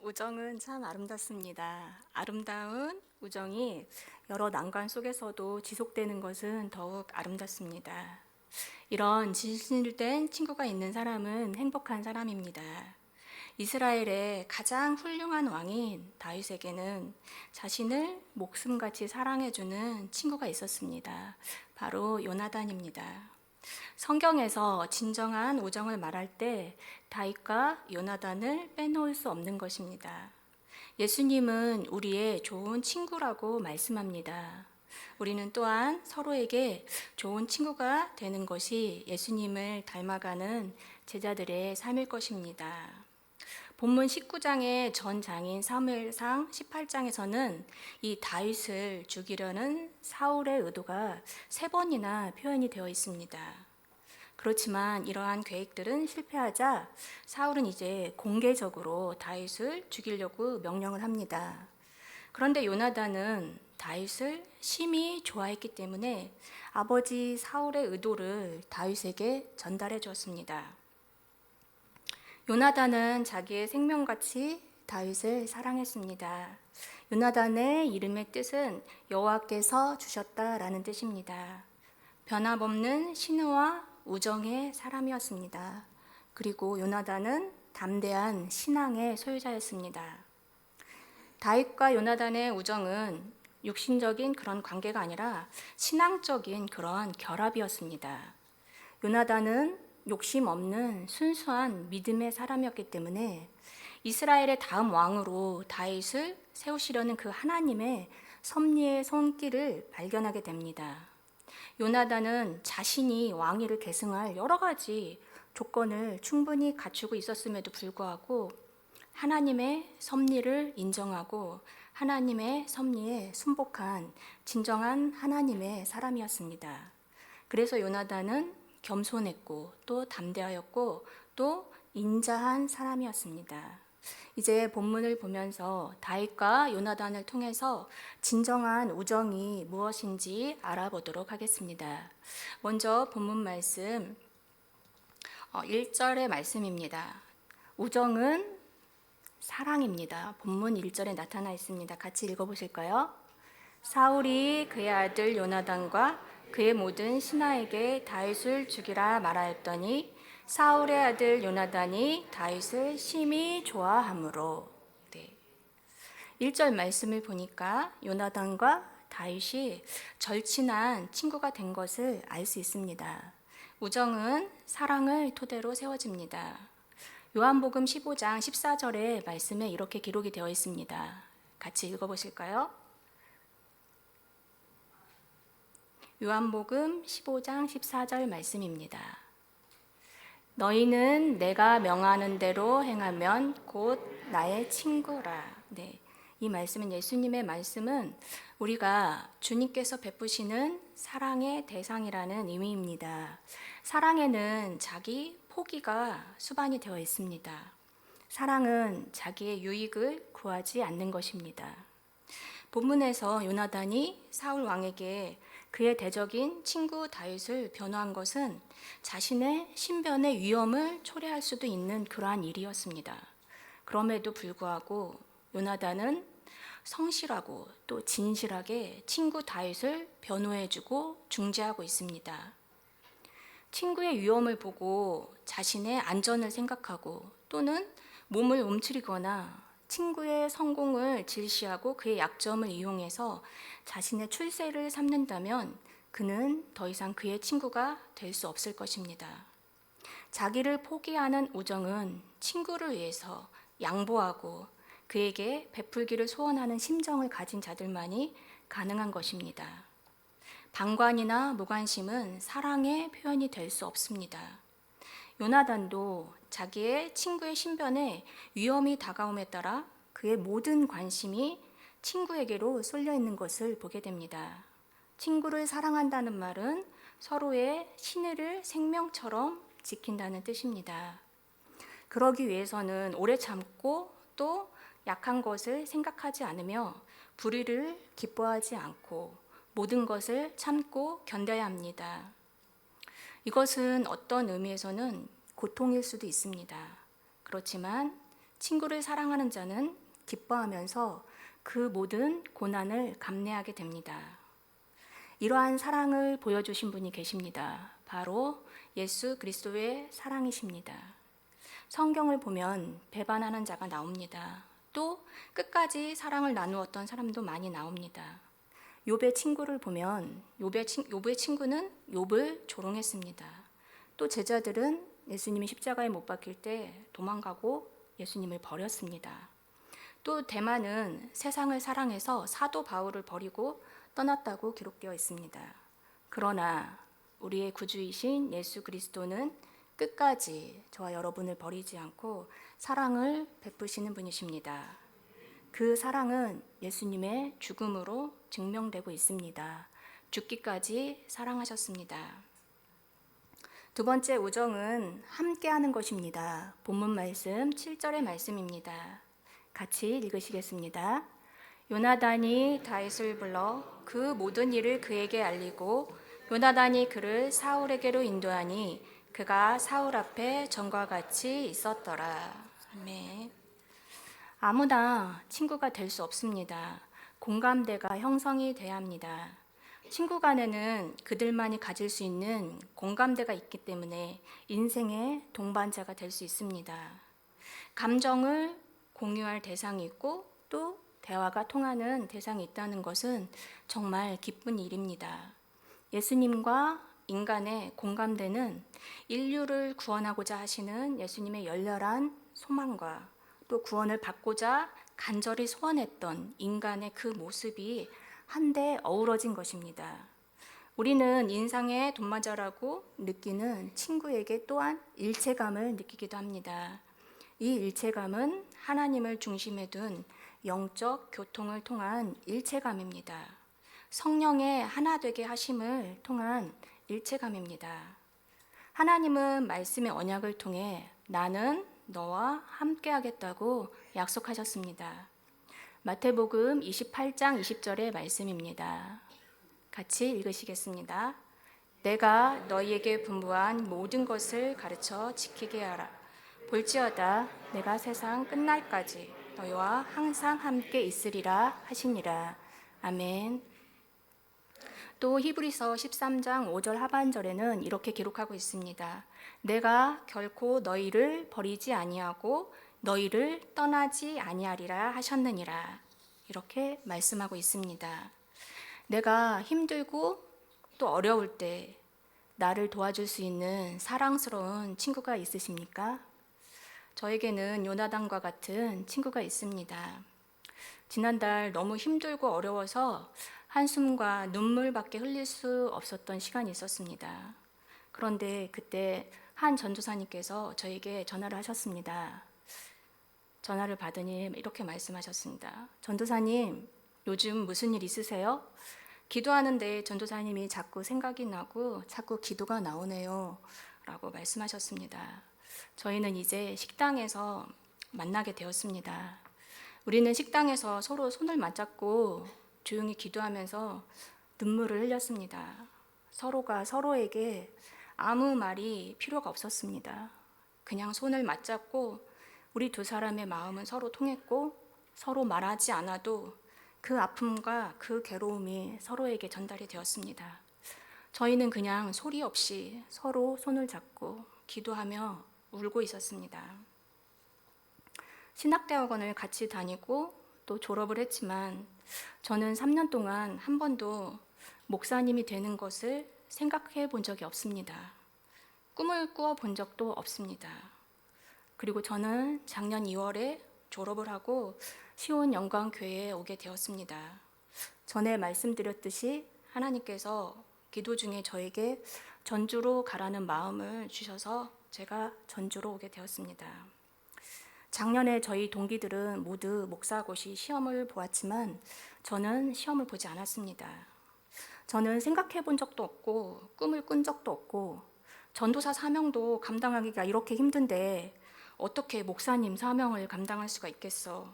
우정은 참 아름답습니다. 아름다운 우정이 여러 난관 속에서도 지속되는 것은 더욱 아름답습니다. 이런 진실된 친구가 있는 사람은 행복한 사람입니다. 이스라엘의 가장 훌륭한 왕인 다윗에게는 자신을 목숨같이 사랑해주는 친구가 있었습니다. 바로 요나단입니다. 성경에서 진정한 우정을 말할 때 다윗과 요나단을 빼놓을 수 없는 것입니다. 예수님은 우리의 좋은 친구라고 말씀합니다. 우리는 또한 서로에게 좋은 친구가 되는 것이 예수님을 닮아가는 제자들의 삶일 것입니다. 본문 19장의 전 장인 사무엘상 18장에서는 이 다윗을 죽이려는 사울의 의도가 3번이나 표현이 되어 있습니다. 그렇지만 이러한 계획들은 실패하자 사울은 이제 공개적으로 다윗을 죽이려고 명령을 합니다. 그런데 요나단은 다윗을 심히 좋아했기 때문에 아버지 사울의 의도를 다윗에게 전달해 주었습니다. 요나단은 자기의 생명같이 다윗을 사랑했습니다. 요나단의 이름의 뜻은 여호와께서 주셨다라는 뜻입니다. 변함없는 신의와 우정의 사람이었습니다. 그리고 요나단은 담대한 신앙의 소유자였습니다. 다윗과 요나단의 우정은 육신적인 그런 관계가 아니라 신앙적인 그런 결합이었습니다. 요나단은 욕심 없는 순수한 믿음의 사람이었기 때문에 이스라엘의 다음 왕으로 다윗을 세우시려는 그 하나님의 섭리의 손길을 발견하게 됩니다. 요나단은 자신이 왕위를 계승할 여러 가지 조건을 충분히 갖추고 있었음에도 불구하고 하나님의 섭리를 인정하고 하나님의 섭리에 순복한 진정한 하나님의 사람이었습니다. 그래서 요나단은 겸손했고 또 담대하였고 또 인자한 사람이었습니다. 이제 본문을 보면서 다윗과 요나단을 통해서 진정한 우정이 무엇인지 알아보도록 하겠습니다. 먼저 본문 말씀 1절의 말씀입니다. 우정은 사랑입니다. 본문 1절에 나타나 있습니다. 같이 읽어보실까요? 사울이 그의 아들 요나단과 그의 모든 신하에게 다윗을 죽이라 말하였더니 사울의 아들 요나단이 다윗을 심히 좋아하므로. 1절 말씀을 보니까 요나단과 다윗이 절친한 친구가 된 것을 알 수 있습니다. 우정은 사랑을 토대로 세워집니다. 요한복음 15장 14절의 말씀에 이렇게 기록이 되어 있습니다. 같이 읽어보실까요? 요한복음 15장 14절 말씀입니다. 너희는 내가 명하는 대로 행하면 곧 나의 친구라. 이 말씀은 예수님의 말씀은 우리가 주님께서 베푸시는 사랑의 대상이라는 의미입니다. 사랑에는 자기 포기가 수반이 되어 있습니다. 사랑은 자기의 유익을 구하지 않는 것입니다. 본문에서 요나단이 사울 왕에게 그의 대적인 친구 다윗을 변호한 것은 자신의 신변의 위험을 초래할 수도 있는 그러한 일이었습니다. 그럼에도 불구하고 요나단은 성실하고 또 진실하게 친구 다윗을 변호해주고 중재하고 있습니다. 친구의 위험을 보고 자신의 안전을 생각하고 또는 몸을 움츠리거나 친구의 성공을 질시하고 그의 약점을 이용해서 자신의 출세를 삼는다면 그는 더 이상 그의 친구가 될 수 없을 것입니다. 자기를 포기하는 우정은 친구를 위해서 양보하고 그에게 베풀기를 소원하는 심정을 가진 자들만이 가능한 것입니다. 방관이나 무관심은 사랑의 표현이 될 수 없습니다. 요나단도 자기의 친구의 신변에 위험이 다가옴에 따라 그의 모든 관심이 친구에게로 쏠려 있는 것을 보게 됩니다. 친구를 사랑한다는 말은 서로의 신의를 생명처럼 지킨다는 뜻입니다. 그러기 위해서는 오래 참고 또 약한 것을 생각하지 않으며 불의를 기뻐하지 않고 모든 것을 참고 견뎌야 합니다. 이것은 어떤 의미에서는 고통일 수도 있습니다. 그렇지만 친구를 사랑하는 자는 기뻐하면서 그 모든 고난을 감내하게 됩니다. 이러한 사랑을 보여주신 분이 계십니다. 바로 예수 그리스도의 사랑이십니다. 성경을 보면 배반하는 자가 나옵니다. 또 끝까지 사랑을 나누었던 사람도 많이 나옵니다. 욥의 친구를 보면 욥의 친구는 욥을 조롱했습니다. 또 제자들은 예수님이 십자가에 못 박힐 때 도망가고 예수님을 버렸습니다. 또 대만은 세상을 사랑해서 사도 바울을 버리고 떠났다고 기록되어 있습니다. 그러나 우리의 구주이신 예수 그리스도는 끝까지 저와 여러분을 버리지 않고 사랑을 베푸시는 분이십니다. 그 사랑은 예수님의 죽음으로 증명되고 있습니다. 죽기까지 사랑하셨습니다. 두 번째 우정은 함께하는 것입니다. 본문 말씀 7절의 말씀입니다. 같이 읽으시겠습니다. 요나단이 다윗을 불러 그 모든 일을 그에게 알리고 요나단이 그를 사울에게로 인도하니 그가 사울 앞에 전과 같이 있었더라. 아멘. 아무나 친구가 될 수 없습니다. 공감대가 형성이 돼야 합니다. 친구 간에는 그들만이 가질 수 있는 공감대가 있기 때문에 인생의 동반자가 될 수 있습니다. 감정을 공유할 대상이 있고 또 대화가 통하는 대상이 있다는 것은 정말 기쁜 일입니다. 예수님과 인간의 공감대는 인류를 구원하고자 하시는 예수님의 열렬한 소망과 또 구원을 받고자 간절히 소원했던 인간의 그 모습이 한데 어우러진 것입니다. 우리는 인상의 동반자라고 느끼는 친구에게 또한 일체감을 느끼기도 합니다. 이 일체감은 하나님을 중심에 둔 영적 교통을 통한 일체감입니다. 성령의 하나 되게 하심을 통한 일체감입니다. 하나님은 말씀의 언약을 통해 나는 너와 함께 하겠다고 약속하셨습니다. 마태복음 28장 20절의 말씀입니다. 같이 읽으시겠습니다. 내가 너희에게 분부한 모든 것을 가르쳐 지키게 하라. 볼지어다 내가 세상 끝날까지 너희와 항상 함께 있으리라 하시니라. 아멘. 또 히브리서 13장 5절 하반절에는 이렇게 기록하고 있습니다. 내가 결코 너희를 버리지 아니하고 너희를 떠나지 아니하리라 하셨느니라. 이렇게 말씀하고 있습니다. 내가 힘들고 또 어려울 때 나를 도와줄 수 있는 사랑스러운 친구가 있으십니까? 저에게는 요나단과 같은 친구가 있습니다. 지난달 너무 힘들고 어려워서 한숨과 눈물밖에 흘릴 수 없었던 시간이 있었습니다. 그런데 그때 한 전도사님께서 저에게 전화를 하셨습니다. 전화를 받으니 이렇게 말씀하셨습니다. 전도사님, 요즘 무슨 일 있으세요? 기도하는데 전도사님이 자꾸 생각이 나고 자꾸 기도가 나오네요. 라고 말씀하셨습니다. 저희는 이제 식당에서 만나게 되었습니다. 우리는 식당에서 서로 손을 맞잡고 조용히 기도하면서 눈물을 흘렸습니다. 서로가 서로에게 아무 말이 필요가 없었습니다. 그냥 손을 맞잡고 우리 두 사람의 마음은 서로 통했고 서로 말하지 않아도 그 아픔과 그 괴로움이 서로에게 전달이 되었습니다. 저희는 그냥 소리 없이 서로 손을 잡고 기도하며 울고 있었습니다. 신학대학원을 같이 다니고 또 졸업을 했지만 저는 3년 동안 한 번도 목사님이 되는 것을 생각해 본 적이 없습니다. 꿈을 꾸어 본 적도 없습니다. 그리고 저는 작년 2월에 졸업을 하고 시온 영광교회에 오게 되었습니다. 전에 말씀드렸듯이 하나님께서 기도 중에 저에게 전주로 가라는 마음을 주셔서 제가 전주로 오게 되었습니다. 작년에 저희 동기들은 모두 목사고시 시험을 보았지만 저는 시험을 보지 않았습니다. 저는 생각해 본 적도 없고 꿈을 꾼 적도 없고 전도사 사명도 감당하기가 이렇게 힘든데 어떻게 목사님 사명을 감당할 수가 있겠어?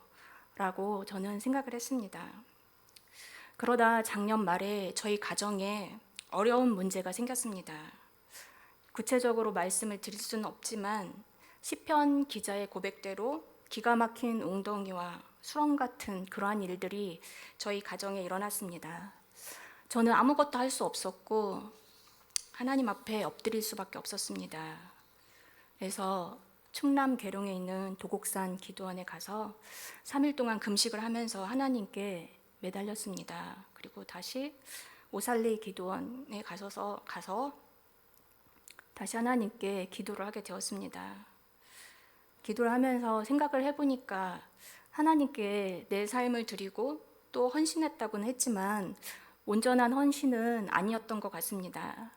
라고 저는 생각을 했습니다. 그러다 작년 말에 저희 가정에 어려운 문제가 생겼습니다. 구체적으로 말씀을 드릴 수는 없지만 시편 기자의 고백대로 기가 막힌 웅덩이와 수렁 같은 그러한 일들이 저희 가정에 일어났습니다. 저는 아무것도 할 수 없었고 하나님 앞에 엎드릴 수밖에 없었습니다. 그래서 충남 계룡에 있는 도곡산 기도원에 가서 3일 동안 금식을 하면서 하나님께 매달렸습니다. 그리고 다시 오살리 기도원에 가서 다시 하나님께 기도를 하게 되었습니다. 기도를 하면서 생각을 해보니까 하나님께 내 삶을 드리고 또 헌신했다고는 했지만 온전한 헌신은 아니었던 것 같습니다.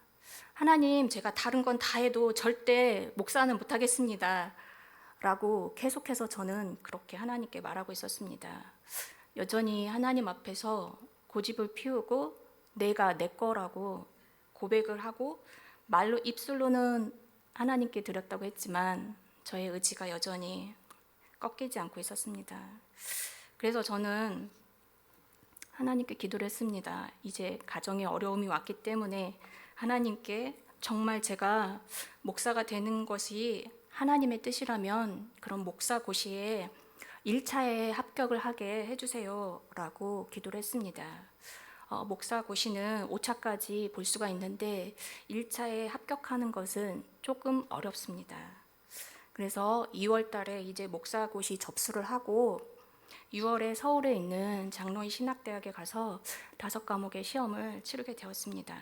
하나님, 제가 다른 건 다 해도 절대 목사는 못하겠습니다. 라고 계속해서 저는 그렇게 하나님께 말하고 있었습니다. 여전히 하나님 앞에서 고집을 피우고 내가 내 거라고 고백을 하고 말로 입술로는 하나님께 드렸다고 했지만 저의 의지가 여전히 꺾이지 않고 있었습니다. 그래서 저는 하나님께 기도를 했습니다. 이제 가정에 어려움이 왔기 때문에 하나님께 정말 제가 목사가 되는 것이 하나님의 뜻이라면 그런 목사 고시에 1차에 합격을 하게 해주세요 라고 기도를 했습니다. 목사 고시는 5차까지 볼 수가 있는데 1차에 합격하는 것은 조금 어렵습니다. 그래서 2월 달에 이제 목사 고시 접수를 하고 6월에 서울에 있는 장로인 신학대학에 가서 5과목의 시험을 치르게 되었습니다.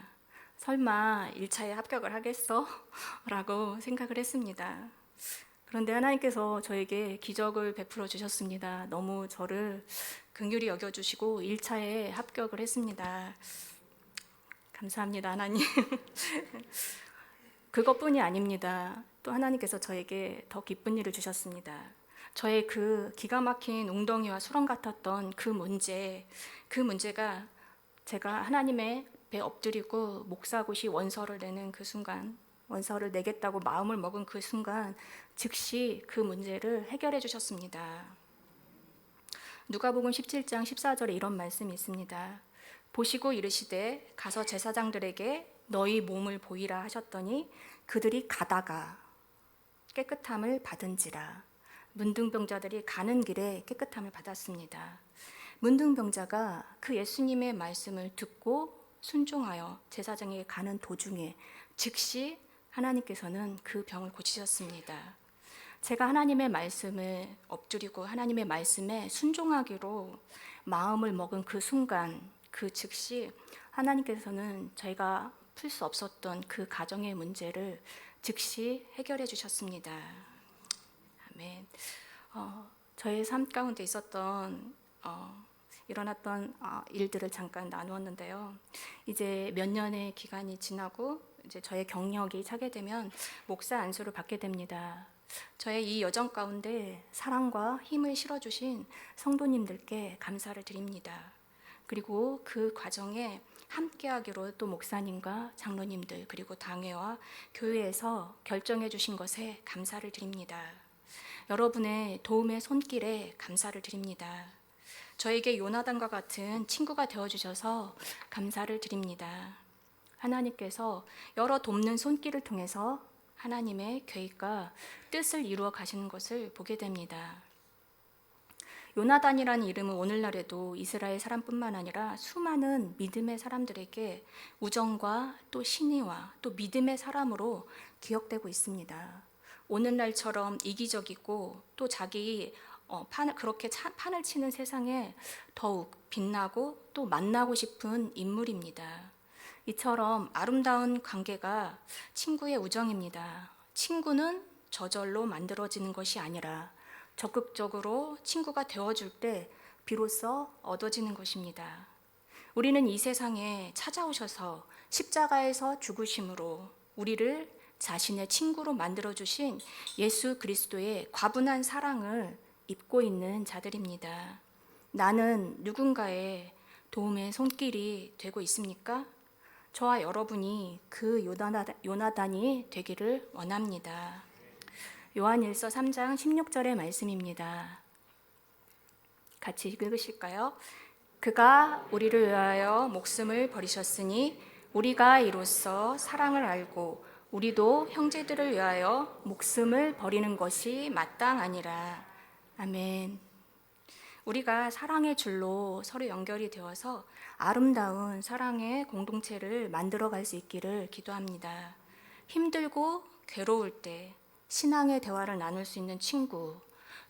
설마 1차에 합격을 하겠어? 라고 생각을 했습니다. 그런데 하나님께서 저에게 기적을 베풀어 주셨습니다. 너무 저를 긍휼히 여겨주시고 1차에 합격을 했습니다. 감사합니다, 하나님. 그것뿐이 아닙니다. 또 하나님께서 저에게 더 기쁜 일을 주셨습니다. 저의 그 기가 막힌 웅덩이와 수렁 같았던 그 문제가 제가 하나님의 배 엎드리고 목사고시 원서를 내는 그 순간, 원서를 내겠다고 마음을 먹은 그 순간 즉시 그 문제를 해결해 주셨습니다. 누가복음 17장 14절에 이런 말씀이 있습니다. 보시고 이르시되 가서 제사장들에게 너희 몸을 보이라 하셨더니 그들이 가다가 깨끗함을 받은지라. 문둥병자들이 가는 길에 깨끗함을 받았습니다. 문둥병자가 그 예수님의 말씀을 듣고 순종하여 제사장에게 가는 도중에 즉시 하나님께서는 그 병을 고치셨습니다. 제가 하나님의 말씀을 엎드리고 하나님의 말씀에 순종하기로 마음을 먹은 그 순간, 그 즉시 하나님께서는 저희가 풀 수 없었던 그 가정의 문제를 즉시 해결해 주셨습니다. 아멘. 저의 삶 가운데 일어났던 일들을 잠깐 나누었는데요. 이제 몇 년의 기간이 지나고 이제 저의 경력이 차게 되면 목사 안수를 받게 됩니다. 저의 이 여정 가운데 사랑과 힘을 실어주신 성도님들께 감사를 드립니다. 그리고 그 과정에 함께하기로 또 목사님과 장로님들 그리고 당회와 교회에서 결정해 주신 것에 감사를 드립니다. 여러분의 도움의 손길에 감사를 드립니다. 저에게 요나단과 같은 친구가 되어주셔서 감사를 드립니다. 하나님께서 여러 돕는 손길을 통해서 하나님의 계획과 뜻을 이루어 가시는 것을 보게 됩니다. 요나단이라는 이름은 오늘날에도 이스라엘 사람뿐만 아니라 수많은 믿음의 사람들에게 우정과 또 신의와 또 믿음의 사람으로 기억되고 있습니다. 오늘날처럼 이기적이고 또 자기 그렇게 판을 치는 세상에 더욱 빛나고 또 만나고 싶은 인물입니다. 이처럼 아름다운 관계가 친구의 우정입니다. 친구는 저절로 만들어지는 것이 아니라 적극적으로 친구가 되어줄 때 비로소 얻어지는 것입니다. 우리는 이 세상에 찾아오셔서 십자가에서 죽으심으로 우리를 자신의 친구로 만들어주신 예수 그리스도의 과분한 사랑을 입고 있는 자들입니다. 나는 누군가의 도움의 손길이 되고 있습니까? 저와 여러분이 그 요나단이 되기를 원합니다. 요한일서 3장 16절의 말씀입니다. 같이 읽으실까요? 그가 우리를 위하여 목숨을 버리셨으니 우리가 이로써 사랑을 알고 우리도 형제들을 위하여 목숨을 버리는 것이 마땅하니라. 아멘. 우리가 사랑의 줄로 서로 연결이 되어서 아름다운 사랑의 공동체를 만들어갈 수 있기를 기도합니다. 힘들고 괴로울 때 신앙의 대화를 나눌 수 있는 친구,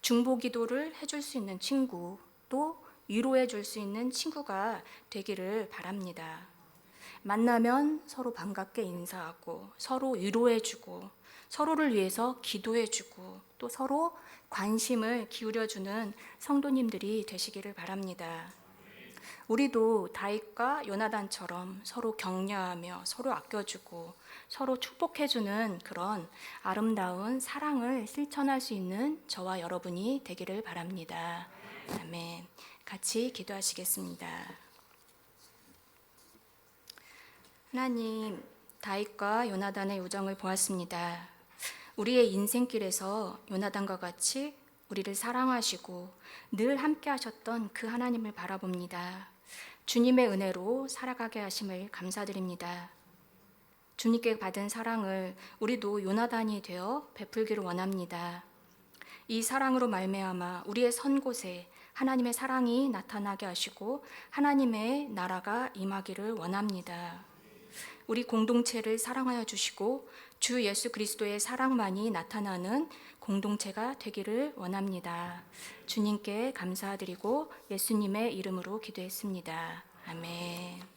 중보 기도를 해줄 수 있는 친구, 또 위로해 줄 수 있는 친구가 되기를 바랍니다. 만나면 서로 반갑게 인사하고 서로 위로해주고 서로를 위해서 기도해주고 또 서로 관심을 기울여주는 성도님들이 되시기를 바랍니다. 우리도 다윗과 요나단처럼 서로 격려하며 서로 아껴주고 서로 축복해주는 그런 아름다운 사랑을 실천할 수 있는 저와 여러분이 되기를 바랍니다. 아멘. 같이 기도하시겠습니다. 하나님, 다윗과 요나단의 우정을 보았습니다. 우리의 인생길에서 요나단과 같이 우리를 사랑하시고 늘 함께 하셨던 그 하나님을 바라봅니다. 주님의 은혜로 살아가게 하심을 감사드립니다. 주님께 받은 사랑을 우리도 요나단이 되어 베풀기를 원합니다. 이 사랑으로 말미암아 우리의 선 곳에 하나님의 사랑이 나타나게 하시고 하나님의 나라가 임하기를 원합니다. 우리 공동체를 사랑하여 주시고 주 예수 그리스도의 사랑만이 나타나는 공동체가 되기를 원합니다. 주님께 감사드리고 예수님의 이름으로 기도했습니다. 아멘.